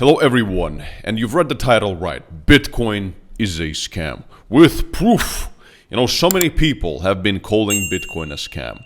Hello everyone, and you've read the title right. Bitcoin is a scam. With proof. So many people have been calling Bitcoin a scam.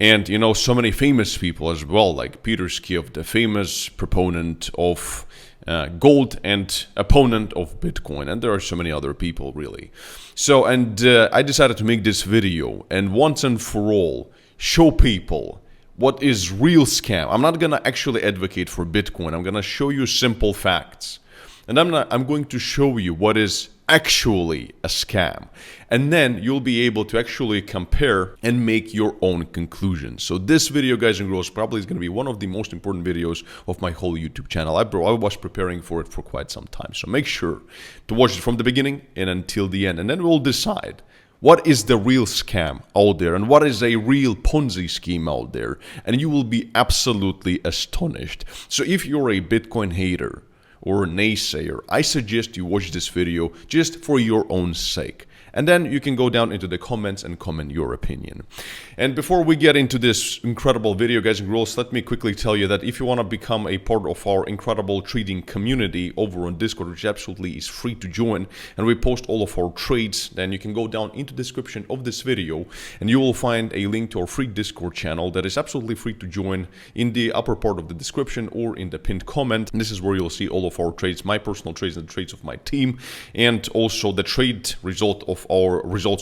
And, so many famous people as well, like Peter Schiff, the famous proponent of gold and opponent of Bitcoin. And there are so many other people, really. I decided to make this video and once and for all show people what is real scam. I'm not going to actually advocate for Bitcoin. I'm going to show you simple facts. And I'm going to show you what is actually a scam. And then you'll be able to actually compare and make your own conclusions. So this video, guys and girls, probably is going to be one of the most important videos of my whole YouTube channel. I was preparing for it for quite some time. So make sure to watch it from the beginning and until the end. And then we'll decide what is the real scam out there and what is a real Ponzi scheme out there. And you will be absolutely astonished. So if you're a Bitcoin hater or a naysayer, I suggest you watch this video just for your own sake. And then you can go down into the comments and comment your opinion. And before we get into this incredible video, guys and girls, let me quickly tell you that if you want to become a part of our incredible trading community over on Discord, which absolutely is free to join, and we post all of our trades, then you can go down into the description of this video and you will find a link to our free Discord channel that is absolutely free to join in the upper part of the description or in the pinned comment. And this is where you'll see all of our trades, my personal trades and the trades of my team, and also the trade results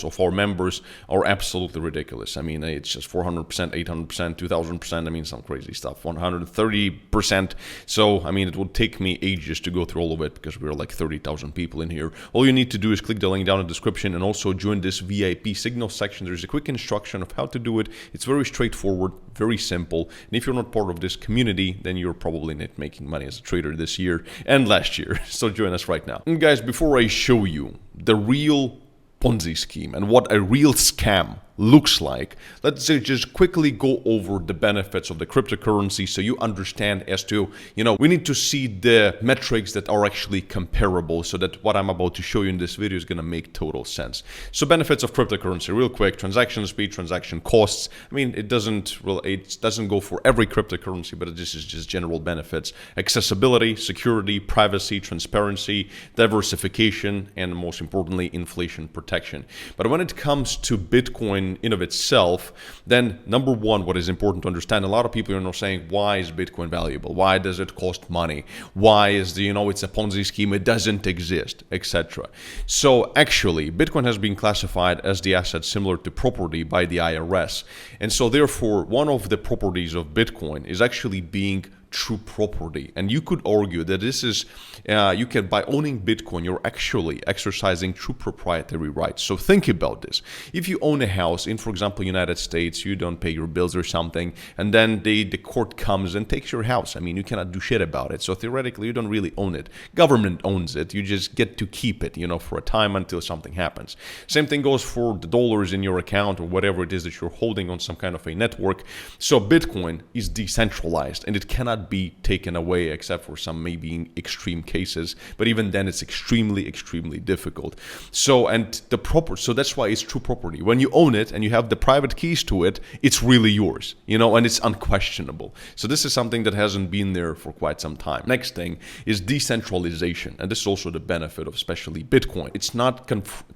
of our members are absolutely ridiculous. I mean, it's just 400%, 800%, 2000%. I mean, some crazy stuff, 130%. So, I mean, it would take me ages to go through all of it because we're like 30,000 people in here. All you need to do is click the link down in the description and also join this VIP signal section. There's a quick instruction of how to do it. It's very straightforward, very simple. And if you're not part of this community, then you're probably not making money as a trader this year and last year. So join us right now. And guys, before I show you the real Ponzi scheme and what a real scam looks like, let's just quickly go over the benefits of the cryptocurrency so you understand as to, we need to see the metrics that are actually comparable so that what I'm about to show you in this video is going to make total sense. So benefits of cryptocurrency, real quick: transaction speed, transaction costs. I mean, it doesn't go for every cryptocurrency, but this is just general benefits. Accessibility, security, privacy, transparency, diversification, and most importantly, inflation protection. But when it comes to Bitcoin in of itself, then number one, what is important to understand, a lot of people are saying, why is Bitcoin valuable? Why does it cost money? Why is it's a Ponzi scheme, it doesn't exist, etc. So actually, Bitcoin has been classified as the asset similar to property by the IRS. And so therefore, one of the properties of Bitcoin is actually being true property. And you could argue that this is, by owning Bitcoin, you're actually exercising true proprietary rights. So think about this. If you own a house in, for example, United States, you don't pay your bills or something, and then the court comes and takes your house. I mean, you cannot do shit about it. So theoretically, you don't really own it. Government owns it. You just get to keep it, for a time until something happens. Same thing goes for the dollars in your account or whatever it is that you're holding on some kind of a network. So Bitcoin is decentralized and it cannot be taken away except for some maybe extreme cases, but even then it's extremely difficult. So that's why it's true property. When you own it and you have the private keys to it, it's really yours, and it's unquestionable. So this is something that hasn't been there for quite some time. Next thing is decentralization, and this is also the benefit of especially Bitcoin. It's not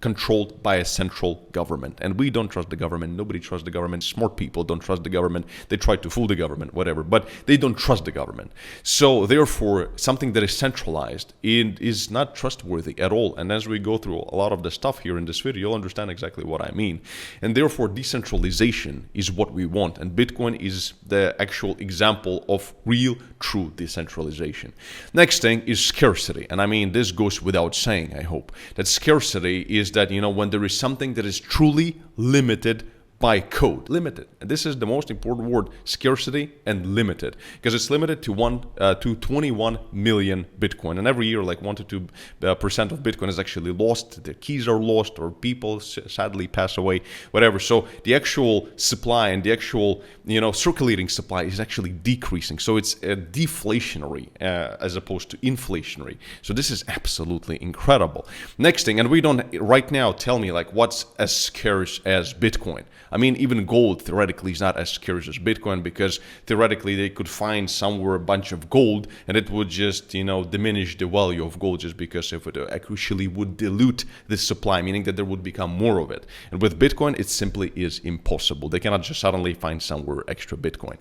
controlled by a central government, and we don't trust the government. Nobody trusts the government. Smart people don't trust the government. They try to fool the government, whatever, but they don't trust the government. So therefore, something that is centralized is not trustworthy at all. And as we go through a lot of the stuff here in this video, you'll understand exactly what I mean. And therefore, decentralization is what we want. And Bitcoin is the actual example of real, true decentralization. Next thing is scarcity. And I mean, this goes without saying, I hope. That scarcity is that, when there is something that is truly limited by code. Limited. And this is the most important word: scarcity and limited, because it's limited to 21 million Bitcoin. And every year, like 1 to 2% of Bitcoin is actually lost. The keys are lost, or people sadly pass away, whatever. So the actual supply and the actual circulating supply is actually decreasing. So it's deflationary as opposed to inflationary. So this is absolutely incredible. Next thing, and we don't right now tell me like what's as scarce as Bitcoin. I mean, even gold theoretically is not as scarce as Bitcoin, because theoretically they could find somewhere a bunch of gold and it would just, diminish the value of gold, just because if it actually would dilute the supply, meaning that there would become more of it. And with Bitcoin, it simply is impossible. They cannot just suddenly find somewhere extra Bitcoin.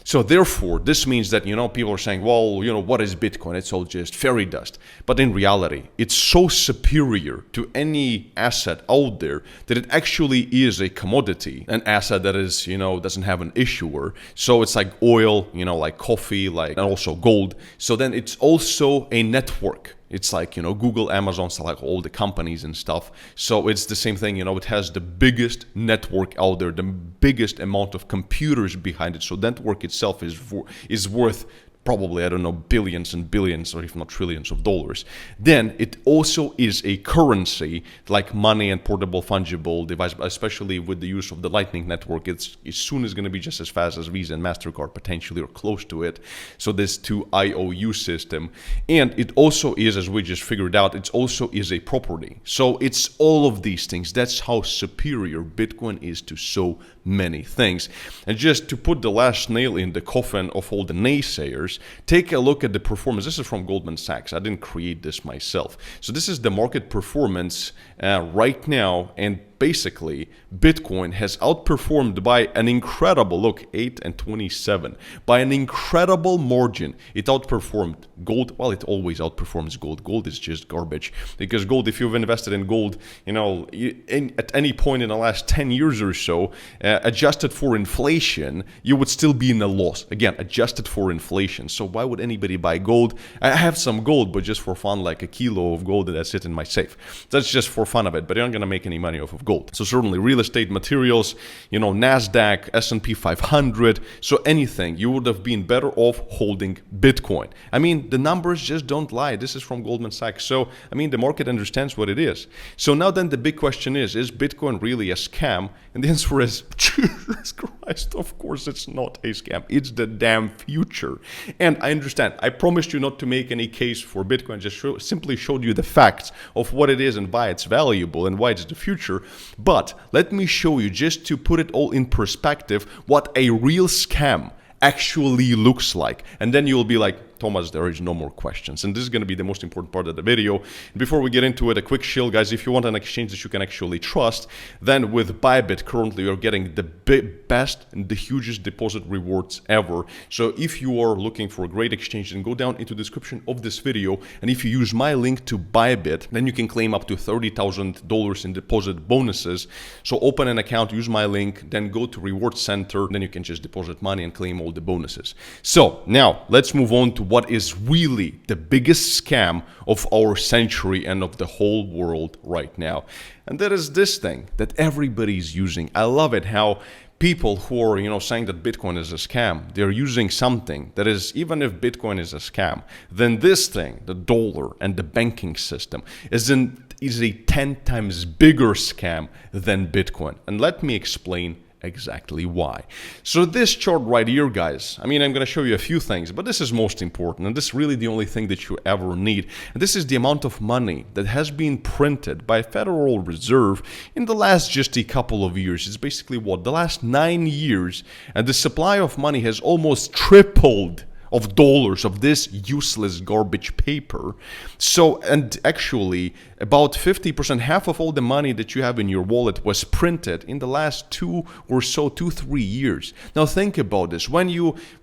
So therefore, this means that, people are saying, well, what is Bitcoin? It's all just fairy dust. But in reality, it's so superior to any asset out there that it actually is a commodity, an asset that is, doesn't have an issuer. So it's like oil, like coffee, and also gold. So then it's also a network. It's like, Google, Amazon, so like all the companies and stuff. So it's the same thing, it has the biggest network out there, the biggest amount of computers behind it. So that network itself is worth probably, I don't know, billions and billions, or if not trillions of dollars. Then it also is a currency, like money and portable fungible device, especially with the use of the Lightning Network. It's soon is going to be just as fast as Visa and MasterCard, potentially, or close to it. So this 2 IOU system. And it also is, as we just figured out, it also is a property. So it's all of these things. That's how superior Bitcoin is to so many things. And just to put the last nail in the coffin of all the naysayers, take a look at the performance. This is from Goldman Sachs. I didn't create this myself. So this is the market performance right now, and basically Bitcoin has outperformed by an incredible, look, 8 and 27, by an incredible margin. It outperformed gold. Well, it always outperforms gold. Gold is just garbage, because gold, if you've invested in gold, at any point in the last 10 years or so, adjusted for inflation, you would still be in a loss. Again, adjusted for inflation. So why would anybody buy gold? I have some gold, but just for fun, like a kilo of gold that's sitting in my safe. That's just for fun of it, but you're not going to make any money off of gold. So certainly real estate, materials, NASDAQ, S&P 500, so anything, you would have been better off holding Bitcoin. I mean, the numbers just don't lie. This is from Goldman Sachs. So, I mean, the market understands what it is. So now then the big question is Bitcoin really a scam? And the answer is, Jesus Christ, of course it's not a scam. It's the damn future. And I understand. I promised you not to make any case for Bitcoin, just simply showed you the facts of what it is and why it's valuable and why it's the future. But let me show you, just to put it all in perspective, what a real scam actually looks like. And then you'll be like, Thomas, there is no more questions. And this is going to be the most important part of the video. Before we get into it, a quick shill, guys. If you want an exchange that you can actually trust, then with Bybit, currently you're getting the best and the hugest deposit rewards ever. So if you are looking for a great exchange, then go down into the description of this video. And if you use my link to Bybit, then you can claim up to $30,000 in deposit bonuses. So open an account, use my link, then go to Reward Center. Then you can just deposit money and claim all the bonuses. So now let's move on to what is really the biggest scam of our century and of the whole world right now. And that is this thing that everybody's using. I love it how people who are, saying that Bitcoin is a scam, they're using something that is, even if Bitcoin is a scam, then this thing, the dollar and the banking system, is a 10 times bigger scam than Bitcoin. And let me explain exactly why. So this chart right here, guys, I'm going to show you a few things, but this is most important, and this is really the only thing that you ever need. And this is the amount of money that has been printed by Federal Reserve in the last just a couple of years. It's basically the last 9 years, and the supply of money has almost tripled of dollars of this useless garbage paper. So, and actually about 50%, half of all the money that you have in your wallet was printed in the last 3 years. Now think about this. When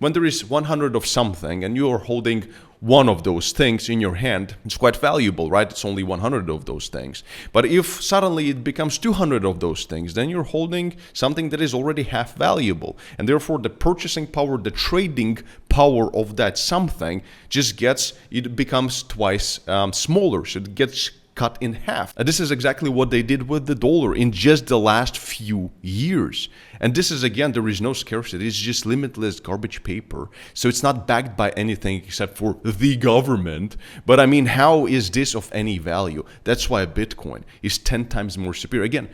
there is 100 of something and you are holding one of those things in your hand, it's quite valuable, right? It's only 100 of those things. But if suddenly it becomes 200 of those things, then you're holding something that is already half valuable. And therefore the purchasing power, the trading power of that something it becomes twice smaller. So it gets cut in half. And this is exactly what they did with the dollar in just the last few years. And this is, again, there is no scarcity. It's just limitless garbage paper. So it's not backed by anything except for the government. But how is this of any value? That's why Bitcoin is 10 times more superior. Again,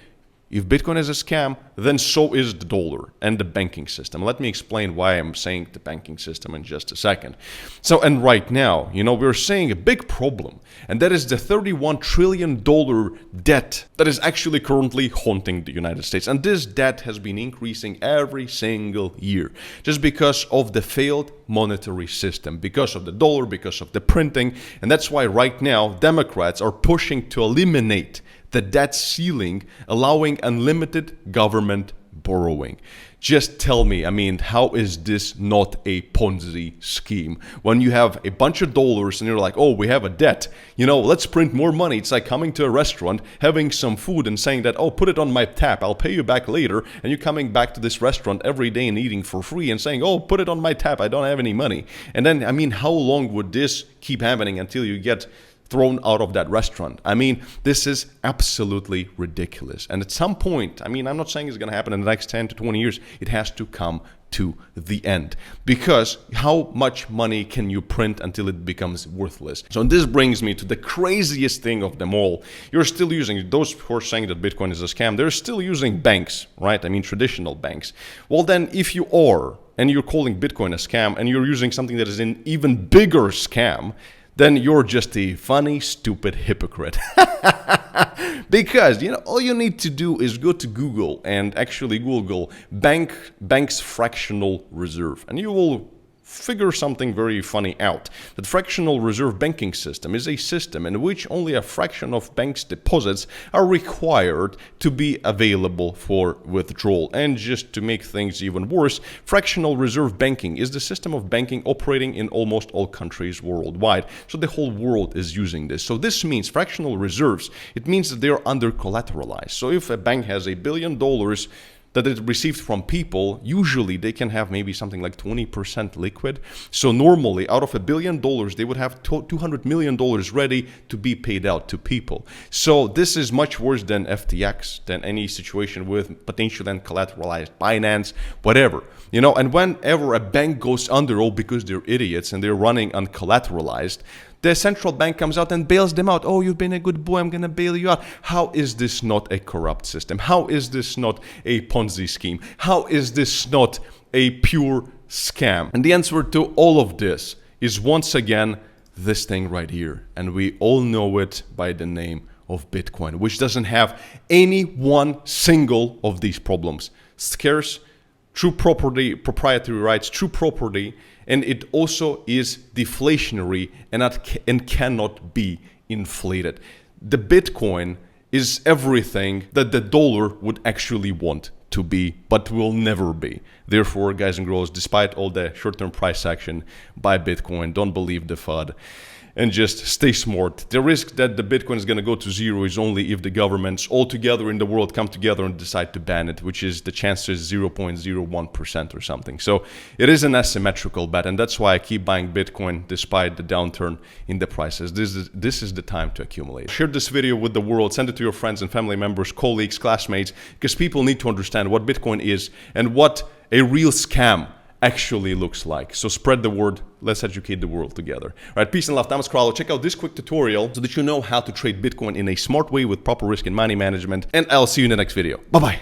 If Bitcoin is a scam, then so is the dollar and the banking system. Let me explain why I'm saying the banking system in just a second. So, and right now, we're seeing a big problem, and that is the $31 trillion debt that is actually currently haunting the United States. And this debt has been increasing every single year just because of the failed monetary system, because of the dollar, because of the printing. And that's why right now Democrats are pushing to eliminate the debt ceiling, allowing unlimited government borrowing. Just tell me, how is this not a Ponzi scheme? When you have a bunch of dollars and you're like, oh, we have a debt, let's print more money. It's like coming to a restaurant, having some food and saying that, oh, put it on my tab, I'll pay you back later. And you're coming back to this restaurant every day and eating for free and saying, oh, put it on my tab, I don't have any money. And then, how long would this keep happening until you get thrown out of that restaurant? This is absolutely ridiculous. And at some point, I'm not saying it's going to happen in the next 10 to 20 years, it has to come to the end. Because how much money can you print until it becomes worthless? So this brings me to the craziest thing of them all. You're still using, those who are saying that Bitcoin is a scam, they're still using banks, right? Traditional banks. Well then, if you are, and you're calling Bitcoin a scam, and you're using something that is an even bigger scam, then you're just a funny, stupid hypocrite. Because, all you need to do is go to Google and actually Google bank's fractional reserve. And you will figure something very funny out. The fractional reserve banking system is a system in which only a fraction of banks' deposits are required to be available for withdrawal. And just to make things even worse, fractional reserve banking is the system of banking operating in almost all countries worldwide. So the whole world is using this. So this means fractional reserves. It means that they are under collateralized. So if a bank has $1 billion that it received from people, usually they can have maybe something like 20% liquid. So normally, out of $1 billion, they would have $200 million ready to be paid out to people. So this is much worse than FTX, than any situation with potentially uncollateralized Binance, whatever. And whenever a bank goes under, all because they're idiots and they're running uncollateralized, the central bank comes out and bails them out. Oh, you've been a good boy, I'm going to bail you out. How is this not a corrupt system? How is this not a Ponzi scheme? How is this not a pure scam? And the answer to all of this is once again this thing right here. And we all know it by the name of Bitcoin, which doesn't have any one single of these problems. Scarce, true property, proprietary rights, true property, and it also is deflationary and cannot be inflated. The Bitcoin is everything that the dollar would actually want to be, but will never be. Therefore, guys and girls, despite all the short-term price action, buy Bitcoin, don't believe the FUD, and just stay smart. The risk that the Bitcoin is going to go to zero is only if the governments all together in the world come together and decide to ban it, which is the chance is 0.01% or something. So it is an asymmetrical bet, and that's why I keep buying Bitcoin despite the downturn in the prices. This is the time to accumulate. Share this video with the world, send it to your friends and family members, colleagues, classmates, because people need to understand what Bitcoin is and what a real scam actually looks like. So spread the word. Let's educate the world together. All right, peace and love. Thomas Crowell. Check out this quick tutorial so that you know how to trade Bitcoin in a smart way with proper risk and money management. And I'll see you in the next video. Bye-bye.